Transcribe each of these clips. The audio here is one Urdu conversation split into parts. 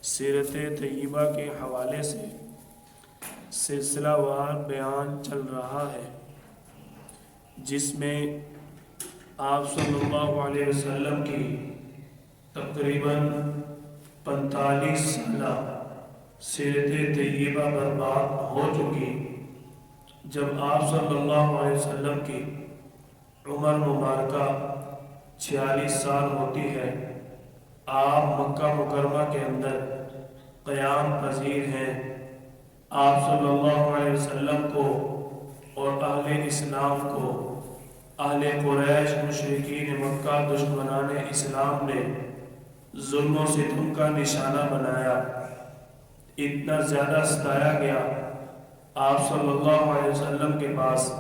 سیرت طیبہ کے حوالے سے سلسلہ وار بیان چل رہا ہے، جس میں آپ صلی اللہ علیہ وسلم کی تقریباً 45 سالہ سیرت طیبہ پر بات ہو چکی۔ جب آپ صلی اللہ علیہ وسلم کی عمر مبارکہ 46 سال ہوتی ہے، آپ مکہ مکرمہ کے اندر قیام پذیر ہیں۔ آپ صلی اللہ علیہ وسلم کو اور اہل اسلام کو اہل قریش مشرکین مکہ دشمنان اسلام نے ظلم و ستم کا نشانہ بنایا، اتنا زیادہ ستایا گیا۔ آپ صلی اللہ علیہ وسلم کے پاس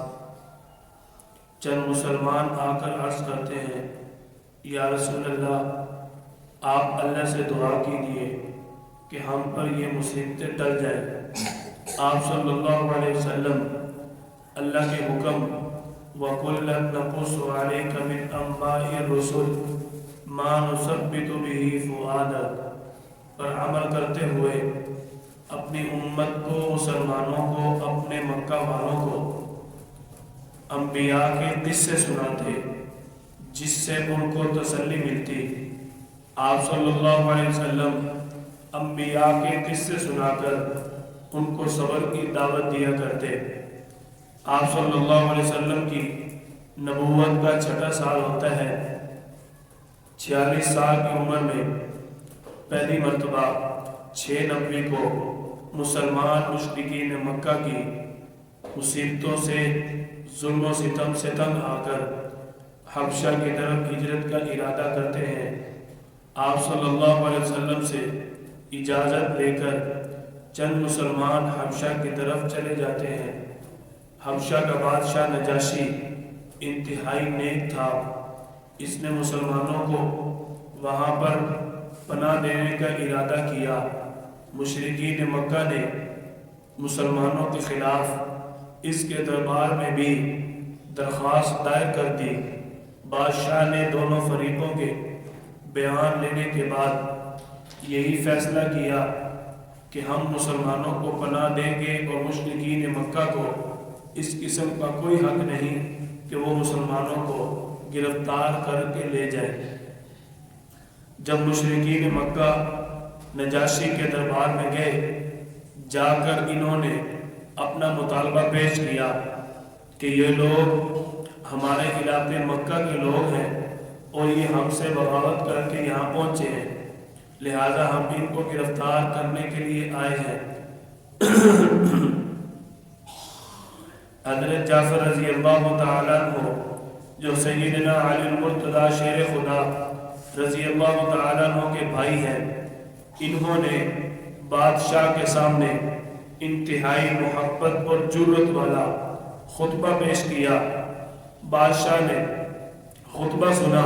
چند مسلمان آ کر عرض کرتے ہیں، یا رسول اللہ، آپ اللہ سے دعا کیجیے کہ ہم پر یہ مصیبتیں ٹل جائیں۔ آپ صلی اللہ علیہ وسلم اللہ کے حکم وَكُلًّا نَقُصُّ عَلَيْكَ مِنْ أَنْبَاءِ الرُّسُلِ مَا نُثَبِّتُ بِهِ فُؤَادَكَ پر عمل کرتے ہوئے اپنی امت کو، مسلمانوں کو، اپنے مکہ والوں کو انبیاء کے قصے سناتے جس سے ان کو تسلی ملتی۔ آپ صلی اللہ علیہ وسلم انبیاء کے قصے سنا کر ان کو صبر کی دعوت دیا کرتے۔ آپ صلی اللہ علیہ وسلم کی نبوت کا چھٹا سال ہوتا ہے۔ 46 سال کی عمر میں پہلی مرتبہ 6 نومبر کو مسلمان مشرکین مکہ کی مصیبتوں سے، ظلم و ستم سے تنگ آ کر حبشہ کی طرف ہجرت کا ارادہ کرتے ہیں۔ آپ صلی اللہ علیہ وسلم سے اجازت لے کر چند مسلمان حبشہ کی طرف چلے جاتے ہیں۔ حبشہ کا بادشاہ نجاشی انتہائی نیک تھا، اس نے مسلمانوں کو وہاں پر پناہ دینے کا ارادہ کیا۔ مشرکین مکہ نے مسلمانوں کے خلاف اس کے دربار میں بھی درخواست دائر کر دی۔ بادشاہ نے دونوں فریقوں کے بیان لینے کے بعد یہی فیصلہ کیا کہ ہم مسلمانوں کو پناہ دیں گے اور مشرکین مکہ کو اس قسم کا کوئی حق نہیں کہ وہ مسلمانوں کو گرفتار کر کے لے جائے۔ جب مشرکین مکہ نجاشی کے دربار میں گئے، جا کر انہوں نے اپنا مطالبہ پیش کیا کہ یہ لوگ ہمارے علاقے مکہ کے لوگ ہیں اور یہ ہم سے بغاوت کر کے یہاں پہنچے ہیں، لہذا ہم ان کو گرفتار کرنے کے لیے آئے ہیں۔ حضرت جعفر رضی اللہ تعالیٰ عنہ، جو سیدنا علی المرتضیٰ شیر خدا رضی اللہ تعالیٰ عنہ کے بھائی ہیں، انہوں نے بادشاہ کے سامنے انتہائی محبت اور جرأت والا خطبہ پیش کیا۔ بادشاہ نے خطبہ سنا۔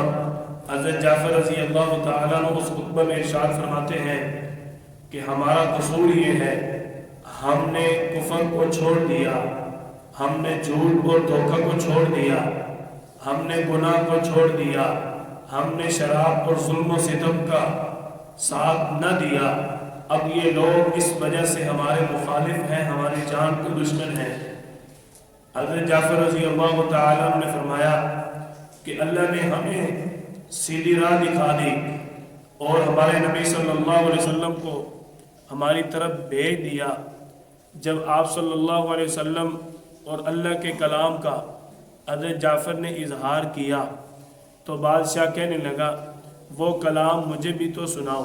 حضرت جعفر رضی اللہ تعالیٰ عنہ اس خطبہ میں ارشاد فرماتے ہیں کہ ہمارا قصور یہ ہے، ہم نے کفر کو چھوڑ دیا، ہم نے جھوٹ اور دھوکہ کو چھوڑ دیا، ہم نے گناہ کو چھوڑ دیا، ہم نے شراب اور ظلم و ستم کا ساتھ نہ دیا۔ اب یہ لوگ اس وجہ سے ہمارے مخالف ہیں، ہماری جان کے دشمن ہیں۔ حضرت جعفر رضی اللہ تعالیٰ عنہ نے فرمایا کہ اللہ نے ہمیں سیدھی راہ دکھا دی اور ہمارے نبی صلی اللہ علیہ وسلم کو ہماری طرف بھیج دیا۔ جب آپ صلی اللہ علیہ وسلم اور اللہ کے کلام کا حضرت جعفر نے اظہار کیا تو بادشاہ کہنے لگا، وہ کلام مجھے بھی تو سناؤ۔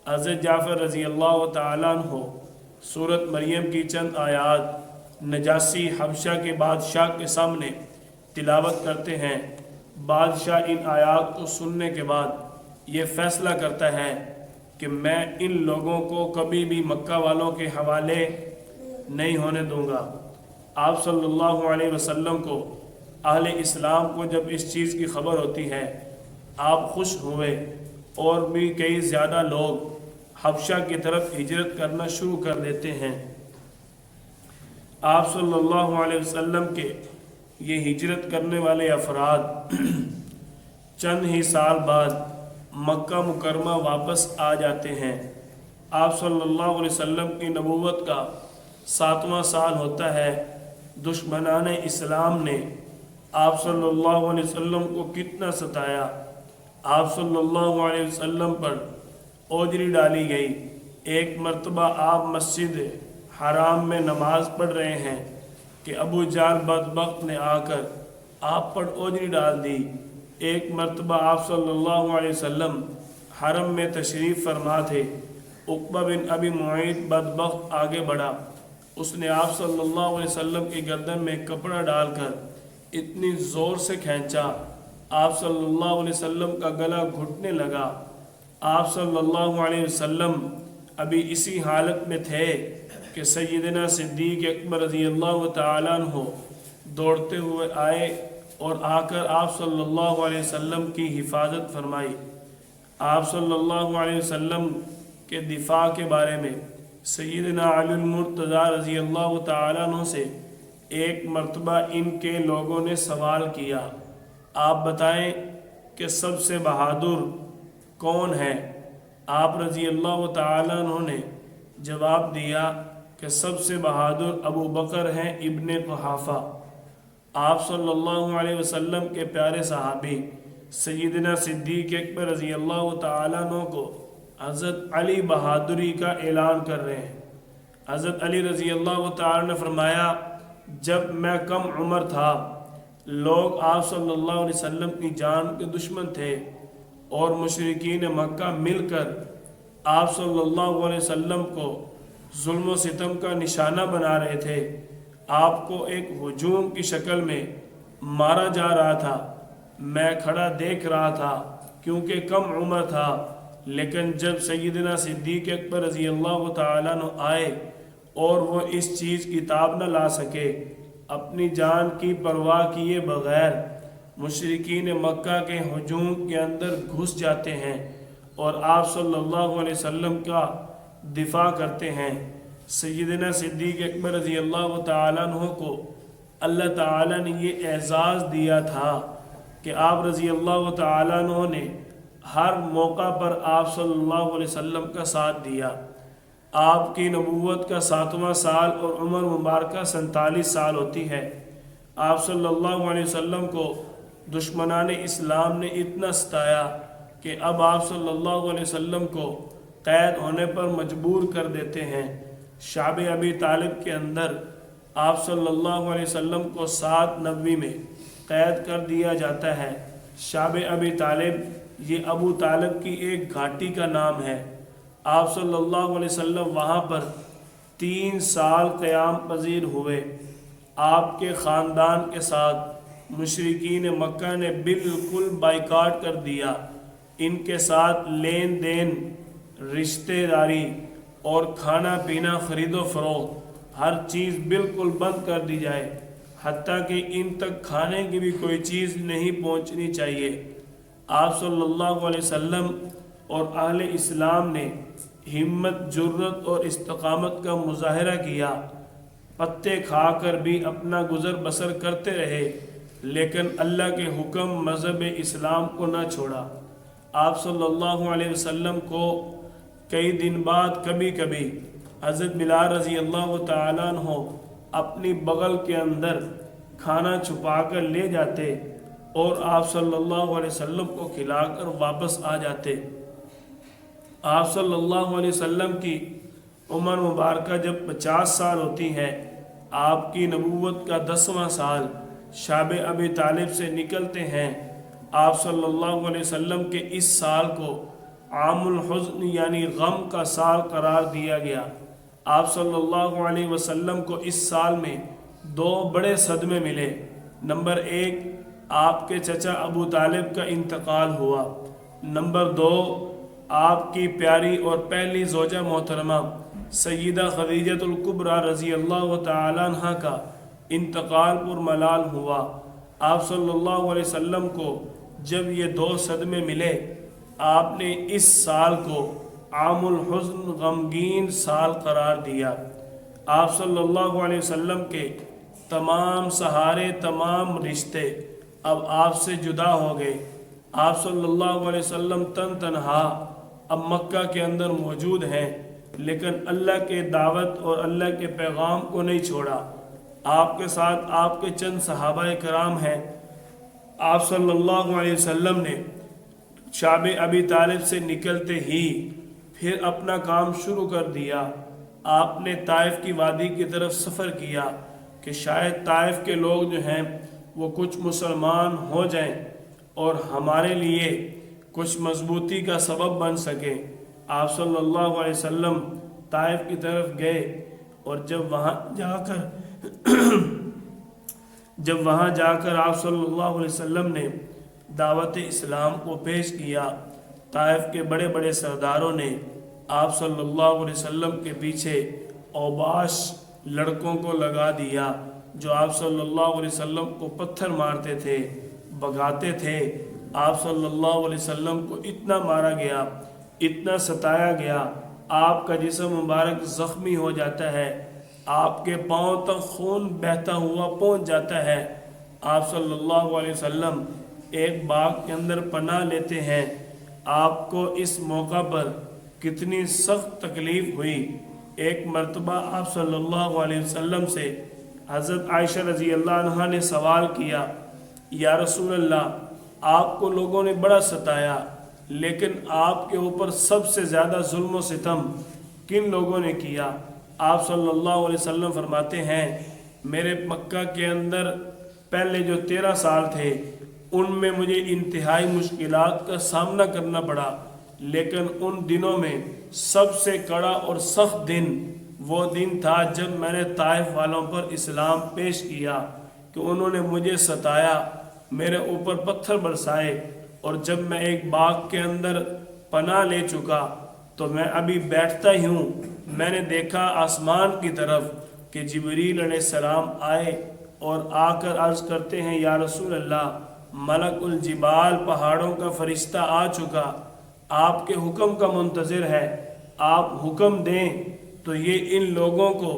حضرت جعفر رضی اللہ تعالیٰ عنہ سورۃ مریم کی چند آیات نجاشی حبشہ کے بادشاہ کے سامنے تلاوت کرتے ہیں۔ بادشاہ ان آیات کو سننے کے بعد یہ فیصلہ کرتا ہے کہ میں ان لوگوں کو کبھی بھی مکہ والوں کے حوالے نہیں ہونے دوں گا۔ آپ صلی اللہ علیہ وسلم کو، اہل اسلام کو جب اس چیز کی خبر ہوتی ہے، آپ خوش ہوئے اور بھی کئی زیادہ لوگ حبشہ کی طرف ہجرت کرنا شروع کر دیتے ہیں۔ آپ صلی اللہ علیہ وسلم کے یہ ہجرت کرنے والے افراد چند ہی سال بعد مکہ مکرمہ واپس آ جاتے ہیں۔ آپ صلی اللہ علیہ وسلم کی نبوت کا 7واں سال ہوتا ہے، دشمنان اسلام نے آپ صلی اللہ علیہ وسلم کو کتنا ستایا۔ آپ صلی اللہ علیہ وسلم پر اوجری ڈالی گئی۔ ایک مرتبہ آپ مسجد حرام میں نماز پڑھ رہے ہیں کہ ابو جہل بدبخت نے آ کر آپ پر اوجری ڈال دی۔ ایک مرتبہ آپ صلی اللہ علیہ وسلم حرم میں تشریف فرما تھے، عقبہ بن ابی معیط بدبخت آگے بڑھا، اس نے آپ صلی اللہ علیہ وسلم کی گردن میں کپڑا ڈال کر اتنی زور سے کھینچا، آپ صلی اللہ علیہ وسلم کا گلا گھٹنے لگا۔ آپ صلی اللہ علیہ وسلم ابھی اسی حالت میں تھے کہ سیدنا صدیق اکبر رضی اللہ تعالیٰ عنہ دوڑتے ہوئے آئے اور آ کر آپ صلی اللہ علیہ وسلم کی حفاظت فرمائی۔ آپ صلی اللہ علیہ وسلم کے دفاع کے بارے میں سیدنا علی المرتضیٰ رضی اللہ تعالیٰ عنہ سے ایک مرتبہ ان کے لوگوں نے سوال کیا، آپ بتائیں کہ سب سے بہادر کون ہے؟ آپ رضی اللہ تعالیٰ عنہ نے جواب دیا کہ سب سے بہادر ابو بکر ہیں ابن قحافہ۔ آپ صلی اللہ علیہ وسلم کے پیارے صحابی سیدنا صدیق اکبر رضی اللہ تعالیٰ عنہ کو حضرت علی بہادری کا اعلان کر رہے ہیں۔ حضرت علی رضی اللہ تعالیٰ نے فرمایا، جب میں کم عمر تھا لوگ آپ صلی اللہ علیہ وسلم کی جان کے دشمن تھے اور مشرکین مکہ مل کر آپ صلی اللہ علیہ وسلم کو ظلم و ستم کا نشانہ بنا رہے تھے۔ آپ کو ایک ہجوم کی شکل میں مارا جا رہا تھا، میں کھڑا دیکھ رہا تھا کیونکہ کم عمر تھا، لیکن جب سیدنا صدیق اکبر رضی اللہ تعالیٰ عنہ آئے اور وہ اس چیز کی تاب نہ لا سکے، اپنی جان کی پرواہ کیے بغیر مشرکین مکہ کے ہجوم کے اندر گھس جاتے ہیں اور آپ صلی اللہ علیہ وسلم کا دفاع کرتے ہیں۔ سیدنا صدیق اکبر رضی اللہ تعالیٰ عنہ کو اللہ تعالیٰ نے یہ اعزاز دیا تھا کہ آپ رضی اللہ تعالیٰ عنہ نے ہر موقع پر آپ صلی اللہ علیہ وسلم کا ساتھ دیا۔ آپ کی نبوت کا 7واں سال اور عمر مبارکہ 47 سال ہوتی ہے۔ آپ صلی اللہ علیہ وسلم کو دشمنان اسلام نے اتنا ستایا کہ اب آپ صلی اللہ علیہ وسلم کو قید ہونے پر مجبور کر دیتے ہیں۔ شعب ابی طالب کے اندر آپ صلی اللہ علیہ وسلم کو 7 نبوی میں قید کر دیا جاتا ہے۔ شعب ابی طالب یہ ابو طالب کی ایک گھاٹی کا نام ہے۔ آپ صلی اللہ علیہ وسلم وہاں پر 3 سال قیام پذیر ہوئے۔ آپ کے خاندان کے ساتھ مشرکین مکہ نے بالکل بائیکاٹ کر دیا، ان کے ساتھ لین دین، رشتہ داری اور کھانا پینا، خرید و فروخت، ہر چیز بالکل بند کر دی جائے، حتیٰ کہ ان تک کھانے کی بھی کوئی چیز نہیں پہنچنی چاہیے۔ آپ صلی اللہ علیہ وسلم اور اہل اسلام نے ہمت، جرت اور استقامت کا مظاہرہ کیا، پتے کھا کر بھی اپنا گزر بسر کرتے رہے، لیکن اللہ کے حکم مذہب اسلام کو نہ چھوڑا۔ آپ صلی اللہ علیہ وسلم کو کئی دن بعد کبھی کبھی حضرت بلال رضی اللہ تعالیٰ عنہ اپنی بغل کے اندر کھانا چھپا کر لے جاتے اور آپ صلی اللہ علیہ وسلم کو کھلا کر واپس آ جاتے۔ آپ صلی اللہ علیہ وسلم کی عمر مبارکہ جب 50 سال ہوتی ہے، آپ کی نبوت کا 10واں سال شعب ابی طالب سے نکلتے ہیں۔ آپ صلی اللہ علیہ وسلم کے اس سال کو عام الحزن یعنی غم کا سال قرار دیا گیا۔ آپ صلی اللہ علیہ وسلم کو اس سال میں 2 بڑے صدمے ملے۔ نمبر 1، آپ کے چچا ابو طالب کا انتقال ہوا۔ نمبر 2، آپ کی پیاری اور پہلی زوجہ محترمہ سیدہ خدیجہ الکبریٰ رضی اللہ تعالیٰ عنہ کا انتقال پر ملال ہوا۔ آپ صلی اللہ علیہ وسلم کو جب یہ 2 صدمے ملے، آپ نے اس سال کو عام الحزن غمگین سال قرار دیا۔ آپ صلی اللہ علیہ وسلم کے تمام سہارے، تمام رشتے اب آپ سے جدا ہو گئے۔ آپ صلی اللہ علیہ وسلم تن تنہا اب مکہ کے اندر موجود ہیں۔ لیکن اللہ کے دعوت اور اللہ کے پیغام کو نہیں چھوڑا۔ آپ کے ساتھ آپ کے چند صحابہ کرام ہیں۔ آپ صلی اللہ علیہ وسلم نے شعب ابی طالب سے نکلتے ہی پھر اپنا کام شروع کر دیا۔ آپ نے طائف کی وادی کی طرف سفر کیا کہ شاید طائف کے لوگ جو ہیں وہ کچھ مسلمان ہو جائیں اور ہمارے لیے کچھ مضبوطی کا سبب بن سکے۔ آپ صلی اللہ علیہ وسلم طائف کی طرف گئے اور جب وہاں جا کر آپ صلی اللہ علیہ وسلم نے دعوت اسلام کو پیش کیا، طائف کے بڑے بڑے سرداروں نے آپ صلی اللہ علیہ وسلم کے پیچھے اوباش لڑکوں کو لگا دیا جو آپ صلی اللہ علیہ وسلم کو پتھر مارتے تھے، بھگاتے تھے۔ آپ صلی اللہ علیہ وسلم کو اتنا مارا گیا، اتنا ستایا گیا، آپ کا جسم مبارک زخمی ہو جاتا ہے، آپ کے پاؤں تک خون بہتا ہوا پہنچ جاتا ہے۔ آپ صلی اللہ علیہ وسلم ایک باغ کے اندر پناہ لیتے ہیں۔ آپ کو اس موقع پر کتنی سخت تکلیف ہوئی۔ ایک مرتبہ آپ صلی اللہ علیہ وسلم سے حضرت عائشہ رضی اللہ عنہا نے سوال کیا، یا رسول اللہ، آپ کو لوگوں نے بڑا ستایا، لیکن آپ کے اوپر سب سے زیادہ ظلم و ستم کن لوگوں نے کیا؟ آپ صلی اللہ علیہ وسلم فرماتے ہیں، میرے مکہ کے اندر پہلے جو 13 سال تھے ان میں مجھے انتہائی مشکلات کا سامنا کرنا پڑا، لیکن ان دنوں میں سب سے کڑا اور سخت دن وہ دن تھا جب میں نے طائف والوں پر اسلام پیش کیا کہ انہوں نے مجھے ستایا، میرے اوپر پتھر برسائے، اور جب میں ایک باغ کے اندر پناہ لے چکا تو میں ابھی بیٹھتا ہی ہوں، میں نے دیکھا آسمان کی طرف کہ جبریل علیہ السلام آئے اور آ کر عرض کرتے ہیں، یا رسول اللہ، ملک الجبال پہاڑوں کا فرشتہ آ چکا، آپ کے حکم کا منتظر ہے، آپ حکم دیں تو یہ ان لوگوں کو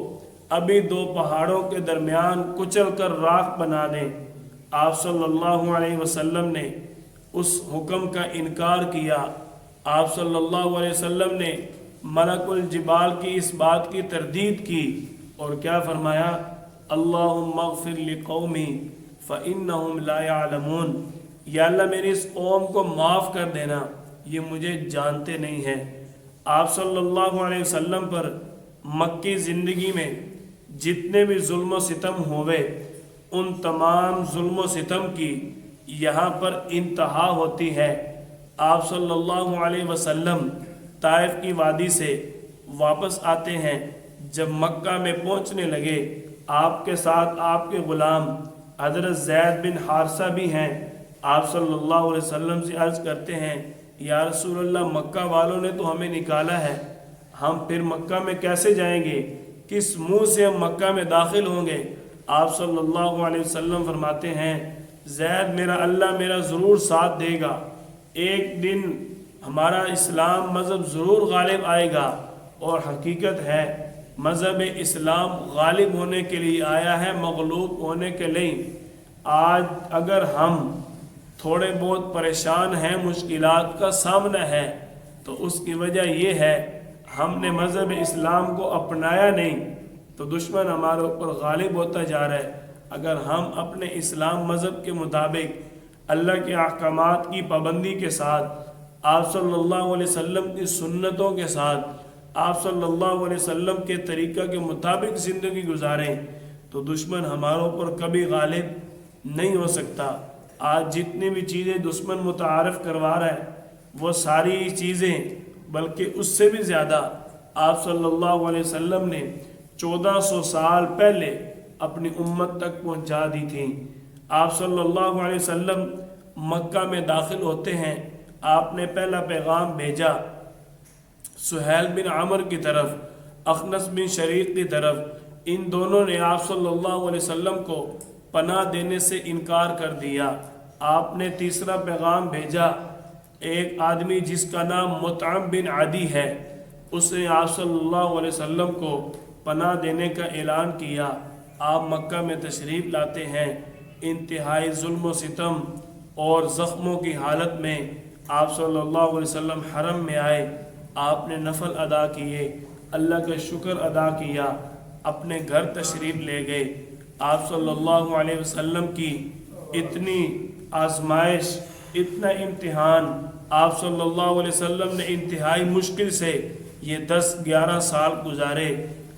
ابھی 2 پہاڑوں کے درمیان کچل کر راکھ بنا دیں۔ آپ صلی اللہ علیہ وسلم نے اس حکم کا انکار کیا۔ آپ صلی اللہ علیہ وسلم نے ملک الجبال کی اس بات کی تردید کی اور کیا فرمایا، اللہم اغفر لقومی فإنہم لا يعلمون، یا اللہ میری اس قوم کو معاف کر دینا، یہ مجھے جانتے نہیں ہیں۔ آپ صلی اللہ علیہ وسلم پر مکی زندگی میں جتنے بھی ظلم و ستم ہوئے، ان تمام ظلم و ستم کی یہاں پر انتہا ہوتی ہے۔ آپ صلی اللہ علیہ وسلم طائف کی وادی سے واپس آتے ہیں۔ جب مکہ میں پہنچنے لگے، آپ کے ساتھ آپ کے غلام حضرت زید بن حارثہ بھی ہیں۔ آپ صلی اللہ علیہ وسلم سے عرض کرتے ہیں، یا رسول اللہ، مکہ والوں نے تو ہمیں نکالا ہے، ہم پھر مکہ میں کیسے جائیں گے؟ کس منہ سے ہم مکہ میں داخل ہوں گے؟ آپ صلی اللہ علیہ وسلم فرماتے ہیں، زید، اللہ میرا ضرور ساتھ دے گا، ایک دن ہمارا اسلام مذہب ضرور غالب آئے گا، اور حقیقت ہے مذہب اسلام غالب ہونے کے لیے آیا ہے، مغلوب ہونے کے لیے۔ آج اگر ہم تھوڑے بہت پریشان ہیں، مشکلات کا سامنا ہے، تو اس کی وجہ یہ ہے ہم نے مذہب اسلام کو اپنایا نہیں، تو دشمن ہمارے اوپر غالب ہوتا جا رہا ہے۔ اگر ہم اپنے اسلام مذہب کے مطابق اللہ کے احکامات کی پابندی کے ساتھ، آپ صلی اللہ علیہ وسلم کی سنتوں کے ساتھ، آپ صلی اللہ علیہ وسلم کے طریقہ کے مطابق زندگی گزاریں، تو دشمن ہمارے اوپر کبھی غالب نہیں ہو سکتا۔ آج جتنی بھی چیزیں دشمن متعارف کروا رہا ہے، وہ ساری چیزیں بلکہ اس سے بھی زیادہ آپ صلی اللہ علیہ وسلم نے 1400 سال پہلے اپنی امت تک پہنچا دی تھیں۔ آپ صلی اللہ علیہ وسلم مکہ میں داخل ہوتے ہیں، آپ نے پہلا پیغام بھیجا سہیل بن عمر کی طرف، اخنس بن شریق کی طرف۔ ان دونوں نے آپ صلی اللہ علیہ وسلم کو پناہ دینے سے انکار کر دیا۔ آپ نے تیسرا پیغام بھیجا ایک آدمی جس کا نام مطعم بن عدی ہے، اس نے آپ صلی اللہ علیہ وسلم کو پناہ دینے کا اعلان کیا۔ آپ مکہ میں تشریف لاتے ہیں، انتہائی ظلم و ستم اور زخموں کی حالت میں آپ صلی اللہ علیہ وسلم حرم میں آئے۔ آپ نے نفل ادا کیے، اللہ کا شکر ادا کیا، اپنے گھر تشریف لے گئے۔ آپ صلی اللہ علیہ وسلم کی اتنی آزمائش، اتنا امتحان آپ صلی اللہ علیہ وسلم نے انتہائی مشکل سے یہ 10-11 سال گزارے۔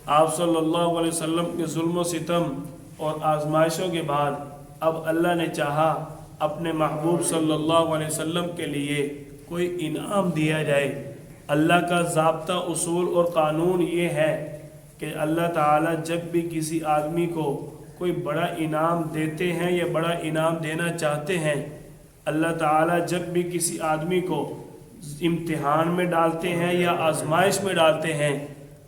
آپ صلی اللہ علیہ وسلم کے ظلم و ستم اور آزمائشوں کے بعد اب اللہ نے چاہا اپنے محبوب صلی اللہ علیہ وسلم کے لیے کوئی انعام دیا جائے۔ اللہ کا ضابطہ، اصول اور قانون یہ ہے کہ اللہ تعالیٰ جب بھی کسی آدمی کو کوئی بڑا انعام دیتے ہیں یا بڑا انعام دینا چاہتے ہیں، اللہ تعالیٰ جب بھی کسی آدمی کو امتحان میں ڈالتے ہیں یا آزمائش میں ڈالتے ہیں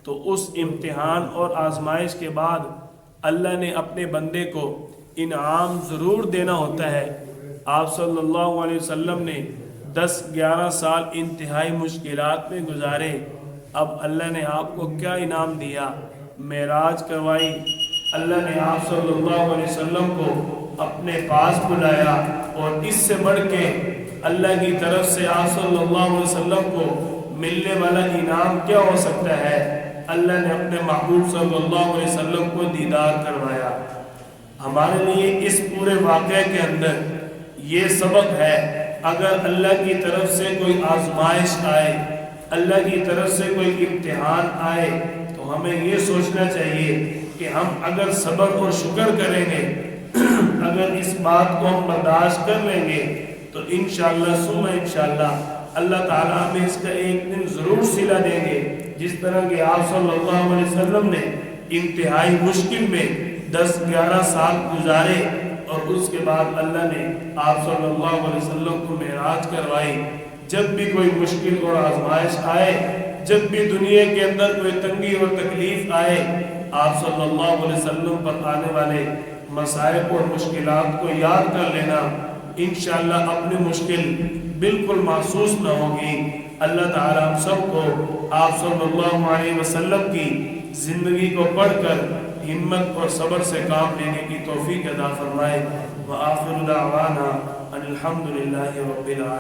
تو اس امتحان اور آزمائش کے بعد اللہ نے اپنے بندے کو انعام ضرور دینا ہوتا ہے۔ آپ صلی اللہ علیہ وسلم نے 10-11 سال انتہائی مشکلات میں گزارے، اب اللہ نے آپ کو کیا انعام دیا؟ معراج کروائی، اللہ نے آپ صلی اللہ علیہ وسلم کو اپنے پاس بلایا، اور اس سے بڑھ کے اللہ کی طرف سے آپ صلی اللہ علیہ وسلم کو ملنے والا انعام کیا ہو سکتا ہے؟ اللہ نے اپنے محبوب صلی اللہ علیہ وسلم کو دیدار کروایا۔ ہمارے لیے اس پورے واقعے کے اندر یہ سبق ہے، اگر اللہ کی طرف سے کوئی آزمائش آئے، اللہ کی طرف سے کوئی امتحان آئے، تو ہمیں یہ سوچنا چاہیے کہ ہم اگر صبر اور شکر کریں گے، اگر اس بات کو ہم برداشت کر لیں گے، تو انشاءاللہ ثم انشاءاللہ اللہ تعالیٰ ہمیں اس کا ایک دن ضرور صلہ دیں گے۔ جس طرح کہ آپ صلی اللہ علیہ وسلم نے انتہائی مشکل میں 10-11 سال گزارے، اور اس کے بعد اللہ نے آپ صلی اللہ علیہ وسلم کو معراج کروائی۔ جب بھی کوئی مشکل اور آزمائش آئے، جب بھی دنیا کے اندر کوئی تنگی اور تکلیف آئے، آپ صلی اللہ علیہ وسلم پر آنے والے مصائب اور مشکلات کو یاد کر لینا، انشاءاللہ اپنی مشکل بالکل محسوس نہ ہوگی۔ اللہ تعالیٰ ہم سب کو آپ صلی اللہ علیہ وسلم کی زندگی کو پڑھ کر ہمت اور صبر سے کام لینے کی توفیق عطا فرمائے۔ وآخر دعوانا ان الحمد للہ رب العالمین۔